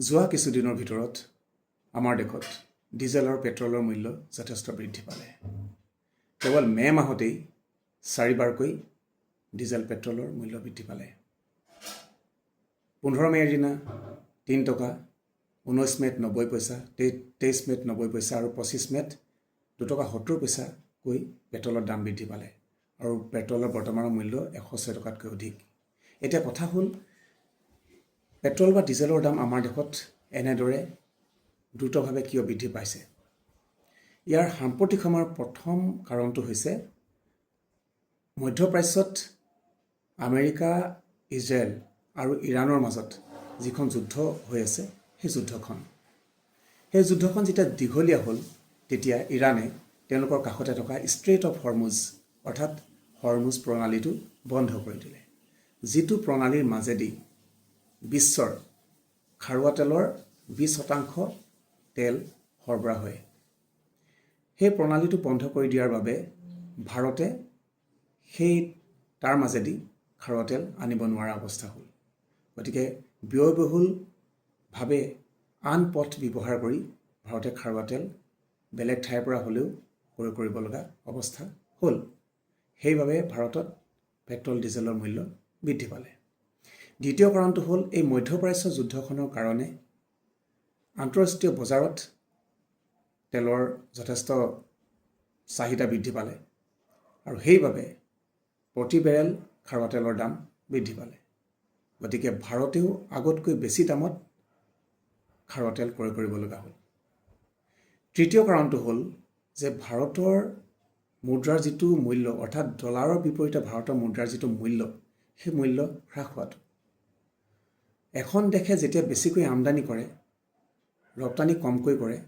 যোৱা কিছুদিনৰ ভিতৰত আমাৰ দেশত ডিজেল আৰু পেট্ৰলৰ মূল্য যথেষ্ট বৃদ্ধি পালে। কেৱল মে' মাহতেই 4বাৰকৈ ডিজেল পেট্ৰলৰ মূল্য বৃদ্ধি পালে। 15 মে'ৰ দিনা 3 টকা, 19 মে'ত 90 পইচা, 23 মে'ত 90 পইচা আৰু 25 মে'ত 2 টকা 70 পইচাকৈ পেট্ৰলৰ দাম বৃদ্ধি পালে আৰু পেট্ৰলৰ বৰ্তমানৰ মূল্য 106 টকাতকৈ অধিক। এতিয়া কথা হ'ল, পেট্ৰল বা ডিজেলৰ দাম আমাৰ দেশত এনেদৰে দ্ৰুতভাৱে কিয় বৃদ্ধি পাইছে? ইয়াৰ সাম্প্ৰতিক সময়ৰ প্ৰথম কাৰণটো হৈছে মধ্যপ্ৰাচ্যত আমেৰিকা, ইজৰাইল আৰু ইৰাণৰ মাজত যিখন যুদ্ধ হৈ আছে, সেই যুদ্ধখন যেতিয়া দীঘলীয়া হ'ল, তেতিয়া ইৰাণে তেওঁলোকৰ কাষতে থকা ষ্ট্ৰেইট অফ হৰমুজ অৰ্থাৎ হৰমুজ প্ৰণালীটো বন্ধ কৰি দিলে, যিটো প্ৰণালীৰ মাজেদি বিশ্বৰ খাৰুৱা তেলৰ 20% তেল সৰবৰাহ হয়। সেই প্ৰণালীটো বন্ধ কৰি দিয়াৰ বাবে ভাৰতে তাৰ মাজেদি খাৰুৱা তেল আনিব নোৱাৰা অৱস্থা হ'ল। গতিকে ব্যয়বহুলভাৱে আন পথ ব্যৱহাৰ কৰি ভাৰতে খাৰুৱা তেল বেলেগ ঠাইৰ পৰা হ'লেও ক্ৰয় কৰিব লগা অৱস্থা হ'ল। সেইবাবে ভাৰতত পেট্ৰল ডিজেলৰ মূল্য বৃদ্ধি পালে। দ্বিতীয় কাৰণটো হ'ল, এই মধ্যপ্ৰাচ্য যুদ্ধখনৰ কাৰণে আন্তঃৰাষ্ট্ৰীয় বজাৰত তেলৰ যথেষ্ট চাহিদা বৃদ্ধি পালে আৰু সেইবাবে প্ৰতি বেৰেল খাৰুৱা তেলৰ দাম বৃদ্ধি পালে। গতিকে ভাৰতেও আগতকৈ বেছি দামত খাৰুৱা তেল ক্ৰয় কৰিব লগা হ'ল। তৃতীয় কাৰণটো হ'ল যে ভাৰতৰ মুদ্ৰাৰ যিটো মূল্য অৰ্থাৎ ডলাৰৰ বিপৰীতে ভাৰতৰ মুদ্ৰাৰ যিটো মূল্য, সেই মূল্য হ্ৰাস হোৱাটো। এখন দেশে যেতিয়া বেছিকৈ আমদানি কৰে, ৰপ্তানি কমকৈ কৰে,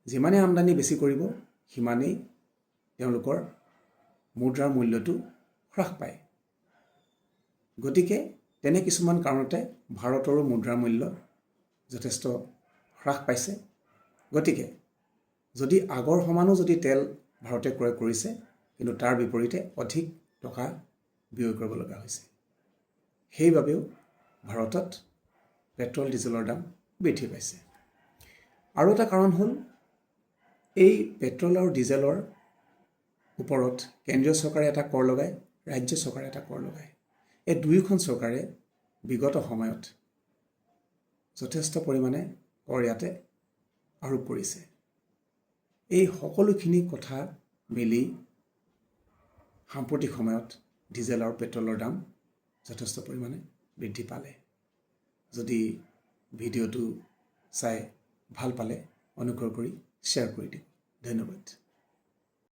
যিমানেই আমদানি বেছি কৰিব সিমানেই তেওঁলোকৰ মুদ্ৰাৰ মূল্যটো হ্ৰাস পায়। গতিকে তেনে কিছুমান কাৰণতে ভাৰতৰো মুদ্ৰাৰ মূল্য যথেষ্ট হ্ৰাস পাইছে। গতিকে যদি আগৰ সমানো যদি তেল ভাৰতে ক্ৰয় কৰিছে, কিন্তু তাৰ বিপৰীতে অধিক টকা ব্যয় কৰিব লগা হৈছে। সেইবাবেও ভাৰতত পেট্ৰল ডিজেলৰ দাম বৃদ্ধি পাইছে। আৰু এটা কাৰণ হ'ল, এই পেট্ৰল আৰু ডিজেলৰ ওপৰত কেন্দ্ৰীয় চৰকাৰে এটা কৰ লগায়, ৰাজ্য চৰকাৰে এটা কৰ লগায়। এই দুয়োখন চৰকাৰে বিগত সময়ত যথেষ্ট পৰিমাণে কৰ ইয়াতে আৰোপ কৰিছে। এই সকলোখিনি কথা মিলি সাম্প্ৰতিক সময়ত ডিজেল আৰু পেট্ৰলৰ দাম যথেষ্ট পৰিমাণে বৃদ্ধি পালে। যদি ভিডিঅ'টো চাই ভাল পালে অনুগ্ৰহ কৰি শ্বেয়াৰ কৰি দিয়ক। ধন্যবাদ।